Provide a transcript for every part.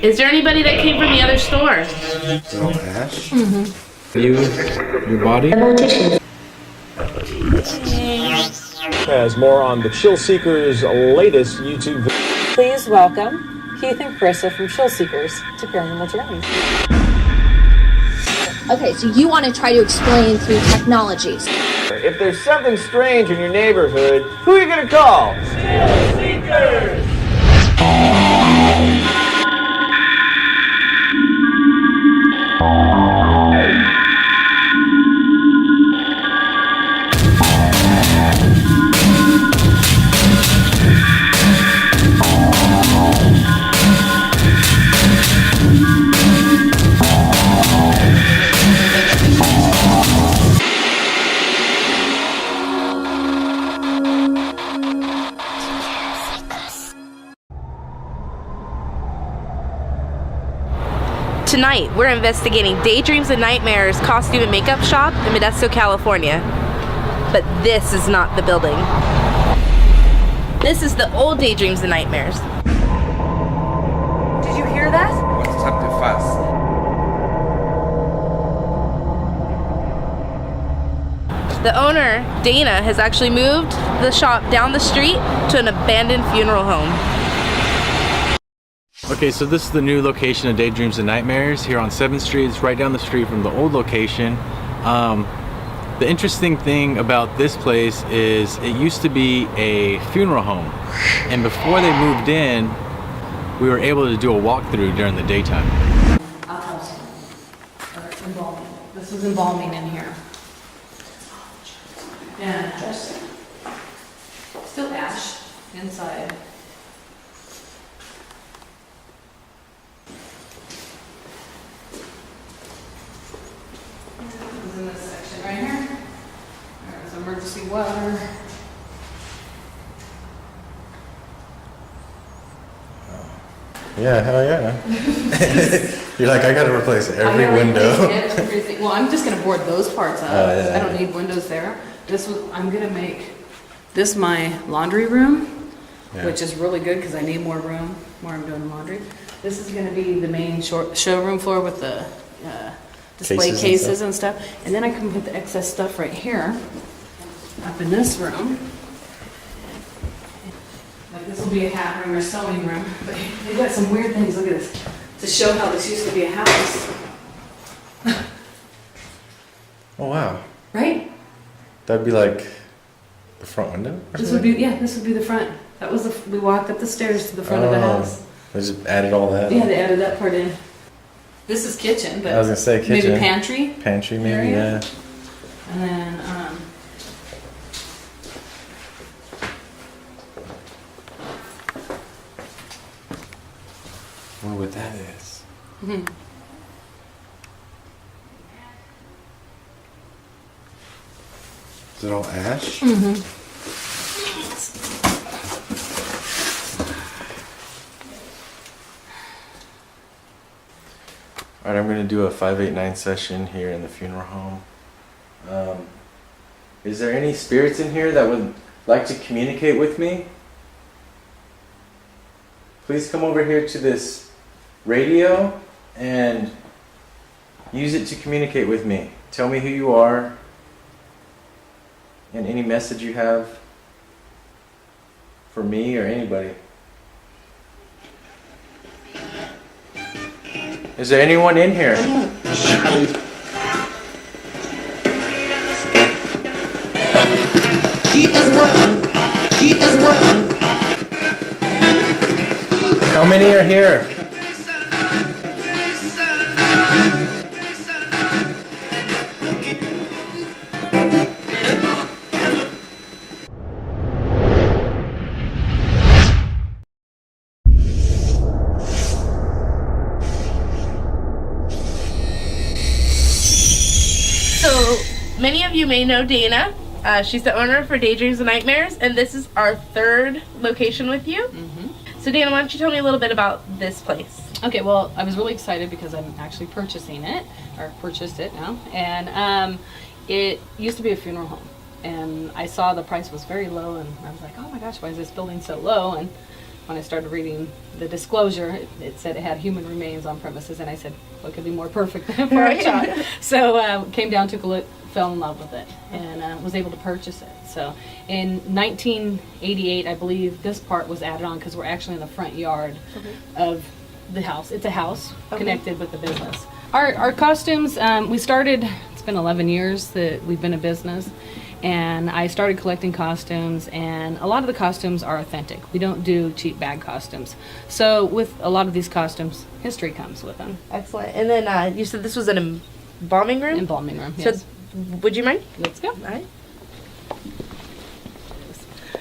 Is there anybody that came from the other store? Oh, Ash? Your body? Has more on the Chill Seekers' latest YouTube video. Please welcome Keith and Carissa from Chill Seekers to Paranormal Journeys. Okay, so you want to try to explain through technologies. If there's something strange in your neighborhood, who are you gonna call? Chill Seekers! Tonight, we're investigating Daydreams and Nightmares costume and makeup shop in Modesto, California. But this is not the building. This is the old Daydreams and Nightmares. Did you hear that? What's up too fast? The owner, Dana, has actually moved the shop down the street to an abandoned funeral home. Okay, so this is the new location of Daydreams and Nightmares here on 7th Street. It's right down the street from the old location. The interesting thing about this place is it used to be a funeral home. And before they moved in, we were able to do a walkthrough during the daytime. Embalming. This was embalming in here. And still ash inside. This is in this section right here. There's emergency water. Yeah, hell yeah. You're like, I gotta replace every window. Everything. Well, I'm just gonna board those parts up. Yeah. I don't need windows there. I'm gonna make this my laundry room, which is really good because I need more room where I'm doing laundry. This is gonna be the main showroom floor with the display cases and stuff. And then I can put the excess stuff right here, up in this room. Like this will be a hat room or sewing room, but they've got some weird things. Look at this, to show how this used to be a house. Oh wow. Right? That'd be like the front window? This would be the front. That was we walked up the stairs to the front of the house. They just added all that? Yeah, they added that part in. This is kitchen, but I was gonna say kitchen. maybe pantry. Pantry maybe, area. yeah. And then Wonder what that is. Is it all ash? Alright, I'm going to do a 589 session here in the funeral home. Is there any spirits in here that would like to communicate with me? Please come over here to this radio and use it to communicate with me. Tell me who you are and any message you have for me or anybody. Is there anyone in here? How many are here? So, many of you may know Dana. She's the owner for Daydreams and Nightmares, and this is our third location with you. So Dana, why don't you tell me a little bit about this place? okay, well, I was really excited because I'm actually purchasing it, or purchased it now, and it used to be a funeral home. And I saw the price was very low, and I was like, oh my gosh, why is this building so low? And when I started reading the disclosure, it said it had human remains on premises, and I said, what could be more perfect than for a child? So came down, took a look, fell in love with it, and was able to purchase it. So in 1988, I believe this part was added on because we're actually in the front yard of the house. It's a house connected with the business. Our costumes, we started, it's been 11 years that we've been a business, and I started collecting costumes, and a lot of the costumes are authentic. We don't do cheap bag costumes. So with a lot of these costumes, history comes with them. Excellent. And then you said this was an embalming room? Embalming room, yes. So, would you mind? Let's go. All right.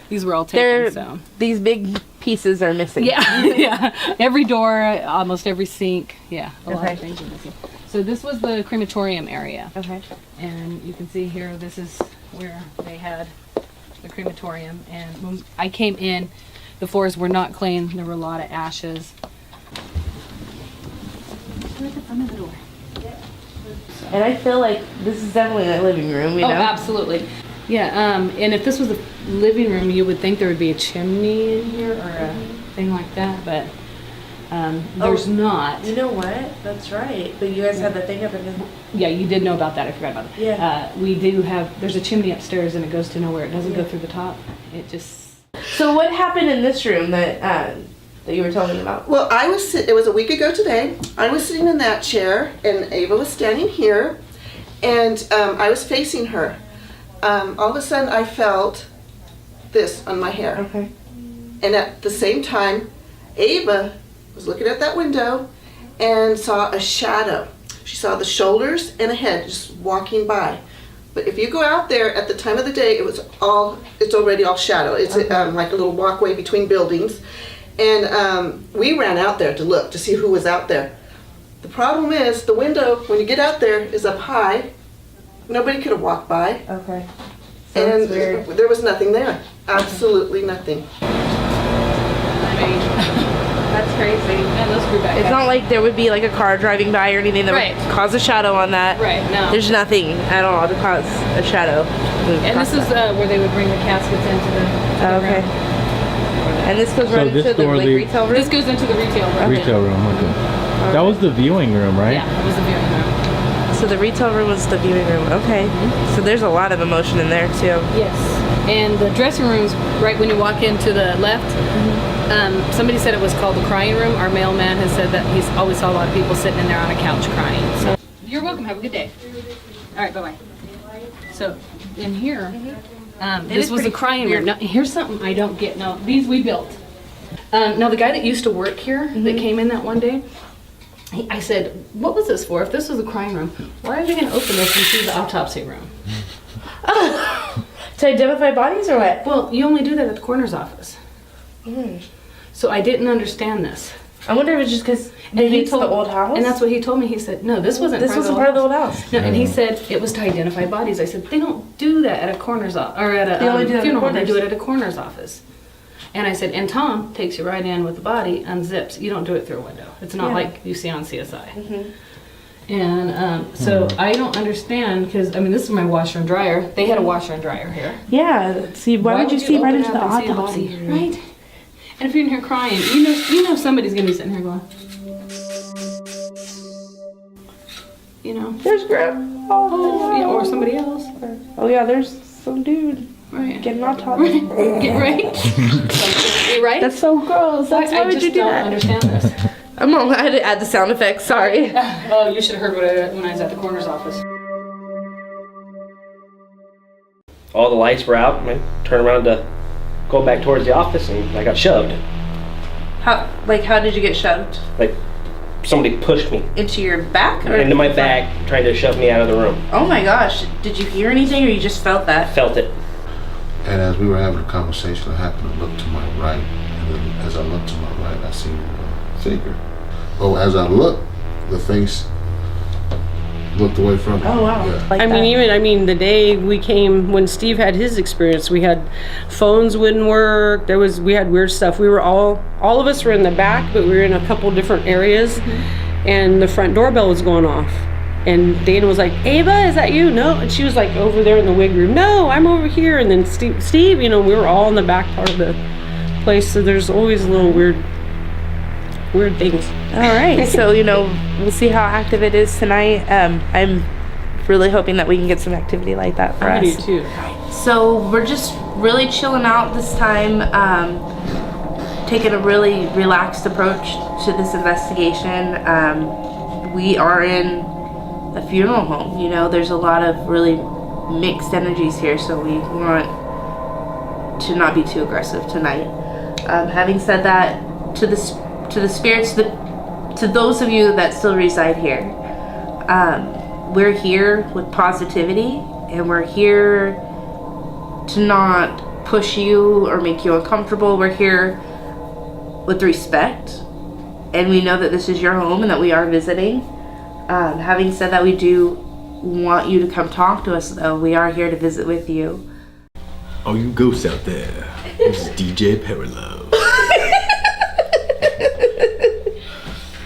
These were all taken, so. These big pieces are missing. Yeah, yeah. Every door, almost every sink. Yeah, a lot of things are missing. So this was the crematorium area. Okay. And you can see here, this is where they had the crematorium. And when I came in, the floors were not clean. There were a lot of ashes. Right at the front of the door. And I feel like this is definitely a living room, you know? Oh, absolutely. Yeah, and if this was a living room, you would think there would be a chimney in here or a thing like that, but there's not. You know what? That's right. But you guys had the thing up in Yeah, you did know about that. I forgot about it. Yeah. We do have, there's a chimney upstairs and it goes to nowhere. It doesn't go through the top. It just... So what happened in this room that you were telling me about? Well, it was a week ago today. I was sitting in that chair and Ava was standing here and I was facing her. All of a sudden I felt this on my hair. Okay. And at the same time, Ava was looking at that window and saw a shadow. She saw the shoulders and a head just walking by. But if you go out there at the time of the day, it's already all shadow. It's like a little walkway between buildings. And we ran out there to look to see who was out there. The problem is the window, when you get out there, is up high. Nobody could have walked by. Okay. And there was nothing there. Absolutely nothing. That's crazy. And those grew back It's up. not like there would be like a car driving by or anything that Right. would cause a shadow on that. Right, no. There's nothing at all to cause a shadow. And this is where they would bring the caskets into the Okay. room. And this goes right this into the door like, leads- retail room? This goes into the retail room. Retail room, okay. That was the viewing room, right? Yeah, it was the viewing room. So the retail room was the viewing room. Okay. So there's a lot of emotion in there too. Yes. And the dressing rooms, right when you walk into the left, somebody said it was called the crying room. Our mailman has said that he's always saw a lot of people sitting in there on a couch crying. So you're welcome. Have a good day. All right, bye-bye. So in here, this was the crying room. Now, here's something I don't get. Now, these we built. Now, the guy that used to work here, that came in that one day, I said, what was this for? If this was a crying room, why are they going to open this and see the autopsy room? To identify bodies or what? Well, you only do that at the coroner's office. So I didn't understand this. I wonder if it's just because maybe it's the old house? And that's what he told me. He said, no, this wasn't This wasn't part of the old house. No, and he said it was to identify bodies. I said, they don't do that at a coroner's office, or at They only a do it at funeral home. They corners. do it at a coroner's office. And I said, and Tom takes you right in with the body, unzips. You don't do it through a window. It's not like you see on CSI. And so I don't understand, because, I mean, this is my washer and dryer. They had a washer and dryer here. Yeah. See, why would you see right into the autopsy? Right? And if you're in here crying, you know somebody's going to be sitting here going, you know. There's Grandpa. Oh, yeah, or somebody else. Oh yeah, there's some dude Right. getting autopsy. Get right. You right? That's so gross. That's why I would just you do don't that? understand this. I'm not allowed to add the sound effects. Sorry. Oh, you should have heard when I was at the coroner's office. All the lights were out, and I turned around to go back towards the office, and I got shoved. How did you get shoved? Like somebody pushed me Into your back? Or into my back, trying to shove me out of the room. Oh my gosh. Did you hear anything or you just felt that? Felt it. And as we were having a conversation, I happened to look to my right. And then as I looked to my right, I seen a figure. But as I looked, the face looked away from me. Oh wow. Yeah. Like I that. mean, the day we came, when Steve had his experience, we had phones wouldn't work. We had weird stuff. We were all of us were in the back, but we were in a couple different areas, and the front doorbell was going off. And Dana was like, "Ava, is that you?" No, and she was like over there in the wig room. No, I'm over here. And then Steve, we were all in the back part of the place, so there's always little weird things. All right, so we'll see how active it is tonight. I'm really hoping that we can get some activity like that for us. I do too. So we're just really chilling out this time, taking a really relaxed approach to this investigation. We are in a funeral home. There's a lot of really mixed energies here, so we want to not be too aggressive tonight. Having said that, to the spirits, to those of you that still reside here, we're here with positivity, and we're here to not push you or make you uncomfortable. We're here with respect, and we know that this is your home and that we are visiting. Having said that, we do want you to come talk to us, though. We are here to visit with you. Oh, you ghosts out there. This is DJ Parallel.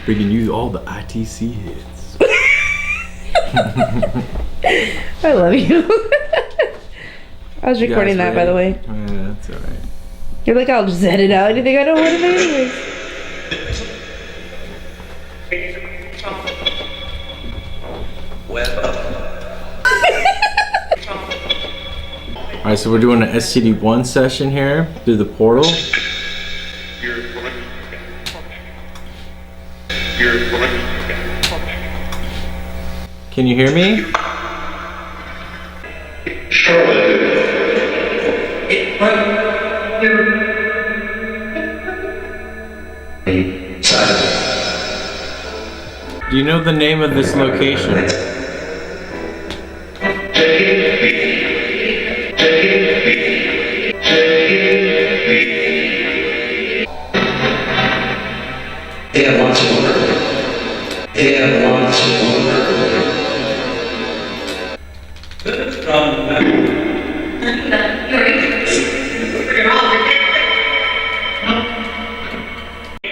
Bringing you all the ITC hits. I love you. I was recording that, by the way. Yeah, that's alright. You're like, I'll just edit out anything I don't want to do anyways. Alright, so we're doing an STD1 session here through the portal. Can you hear me? Do you know the name of this location?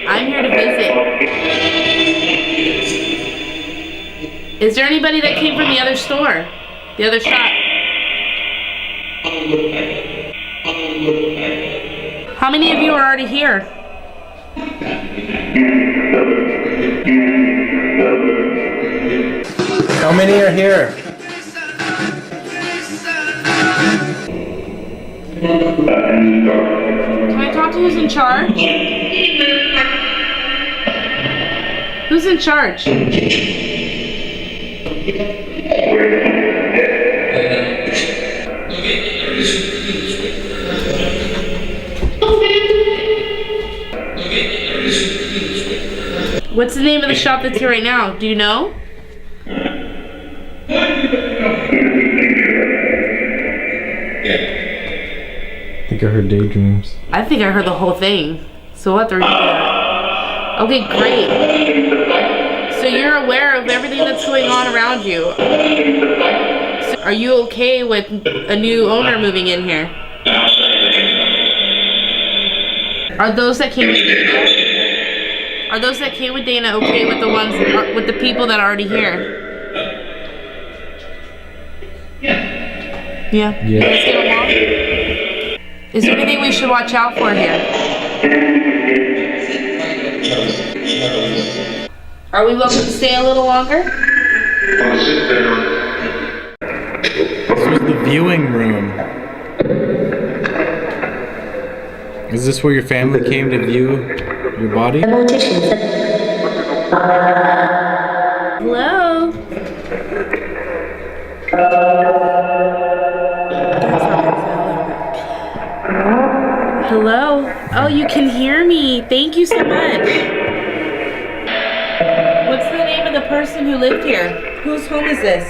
I'm here to visit. Is there anybody that came from the other store? The other shop? How many of you are already here? How many are here? Can I talk to who's in charge? Who's in charge? What's the name of the shop that's here right now? Do you know? I think I heard Daydreams. I think I heard the whole thing. So we'll have to repeat that. Okay, great. So you're aware of everything that's going on around you. So are you okay with a new owner moving in here? Are those that came with Dana? Are those that came with Dana okay with the ones with the people that are already here? Yeah. Yeah. Let's get along. Is there anything we should watch out for here? Are we welcome to stay a little longer? This was the viewing room. Is this where your family came to view your body? Hello? Hello? Oh, you can hear me. Thank you so much. What's the name of the person who lived here? Whose home is this?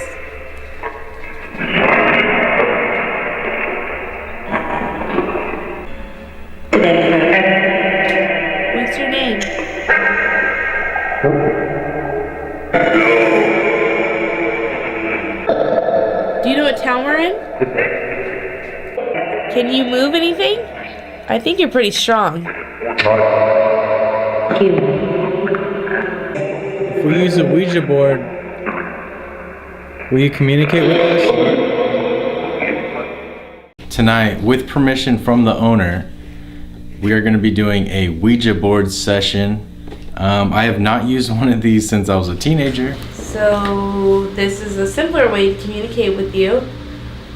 What's your name? Do you know what town we're in? Can you move anything? I think you're pretty strong. If we use a Ouija board, will you communicate with us? Tonight, with permission from the owner, we are going to be doing a Ouija board session. I have not used one of these since I was a teenager. So this is a simpler way to communicate with you.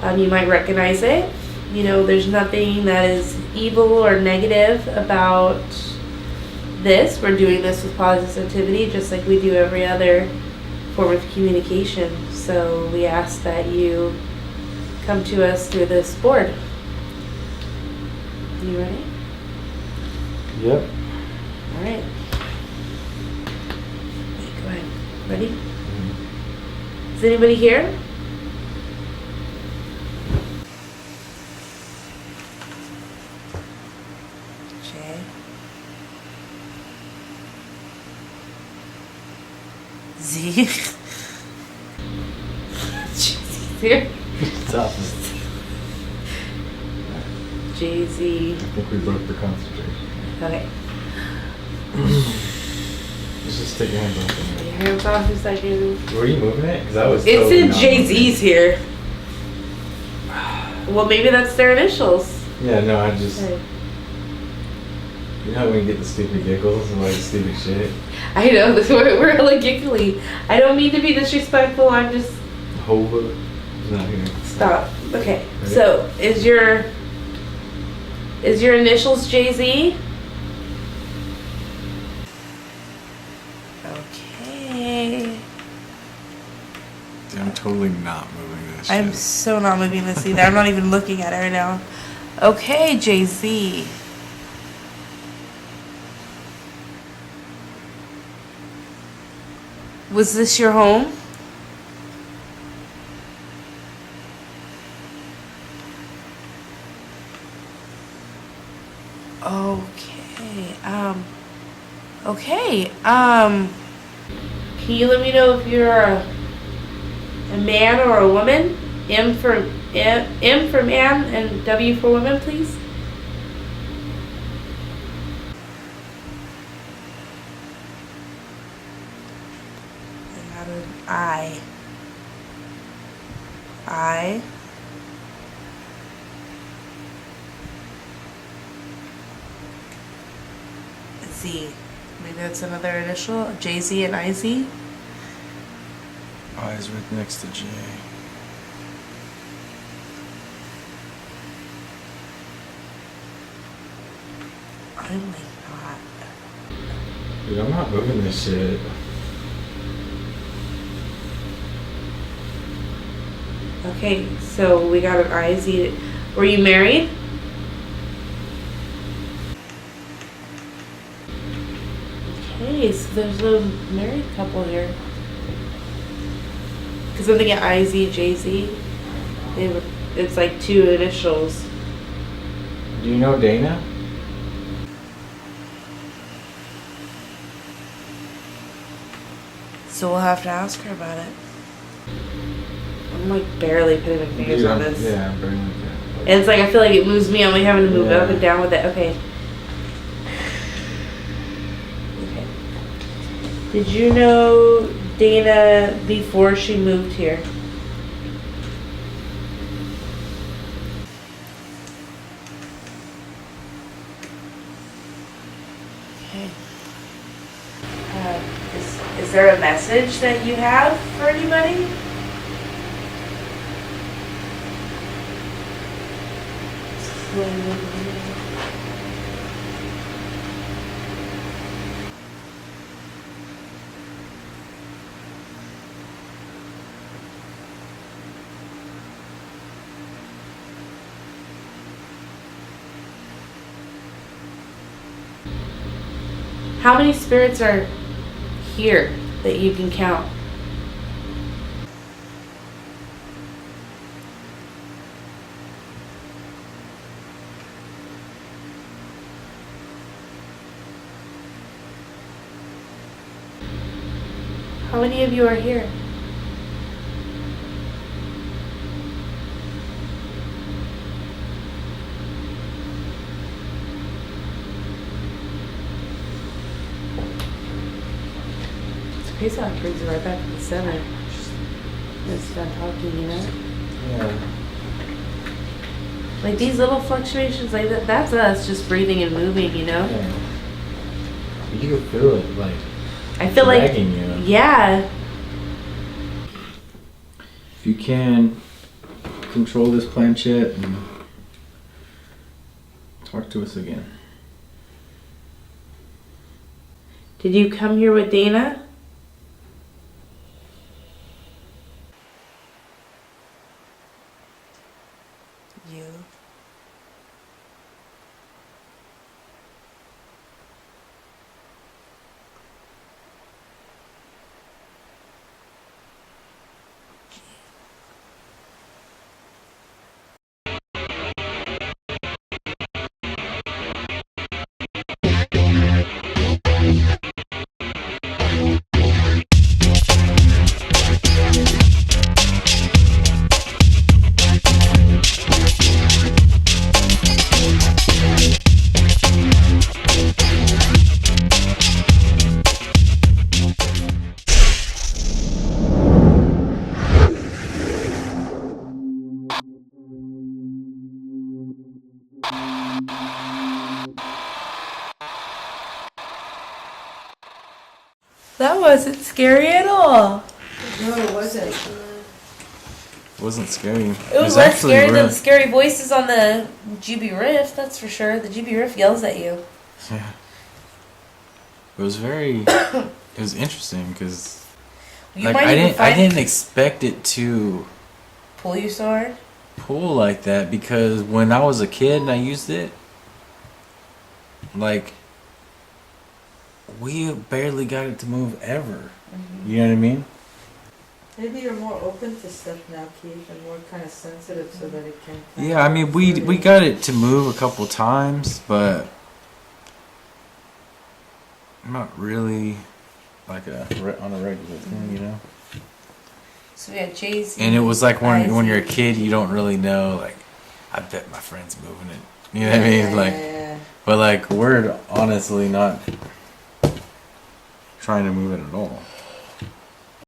You might recognize it. You know, there's nothing that is evil or negative about this. We're doing this with positivity, just like we do every other form of communication. So we ask that you come to us through this board. You ready? Yep. All right. Go ahead. Ready? Mm-hmm. Is anybody here? J. Z. Jay's here. Stop. Jay-Z. I think we broke the concentration. Okay. Let's just take your hands off. Your hands off a second. Were you moving it? Because I was. It's totally in not Jay-Z's here. Well, maybe that's their initials. Yeah, no, I just. Okay. You know when you get the stupid giggles and like the stupid shit? I know, we're hella giggly. I don't mean to be disrespectful, I'm just... Hova is not here. Stop. Okay, Ready? so is your initials Jay-Z? Okay. Dude, I'm totally not moving this I'm shit. so not moving this either. I'm not even looking at it right now. Okay, Jay-Z. Was this your home? Okay. Okay. Can you let me know if you're a man or a woman? M for man and W for woman, please. And how did I Z. Maybe that's another initial. Jay-Z and IZ. I is right next to J. I'm like not. Dude, I'm not moving this shit. Okay, so we got an IZ. Were you married? Okay, so there's a married couple here. Because I'm thinking IZ, Jay-Z. It's like two initials. Do you know Dana? So we'll have to ask her about it. I'm like barely putting my fingers on this. Yeah, I'm barely. And it's like I feel like it moves me. I'm like having to move up and down with it. Okay. Okay. Did you know Dana before she moved here? Okay. Is there a message that you have for anybody? How many spirits are here that you can count? How many of you are here? It's crazy how it brings you right back to the center. It's done talking, you know? Yeah. Like these little fluctuations, like that's us just breathing and moving, you know? Yeah. You can feel it, like, I feel like, dragging you. yeah. If you can, control this planchette and talk to us again. Did you come here with Dana? You. That wasn't scary at all. No, it wasn't. It wasn't scary. It was less scary than the scary voices on the GB Riff, that's for sure. The GB Riff yells at you. Yeah. It was very. It was interesting because, like, I didn't expect it to pull you so hard. Pull like that, because when I was a kid and I used it, like, we barely got it to move ever. You know what I mean? Maybe you're more open to stuff now, Keith, and more kind of sensitive so that it can... Yeah, I mean, we got it to move a couple times, but not really like on a regular thing, you know? So we had Jay's. And it was like when you're a kid, you don't really know, like, I bet my friend's moving it. You know what I mean? Like, but like, we're honestly not trying to move it at all.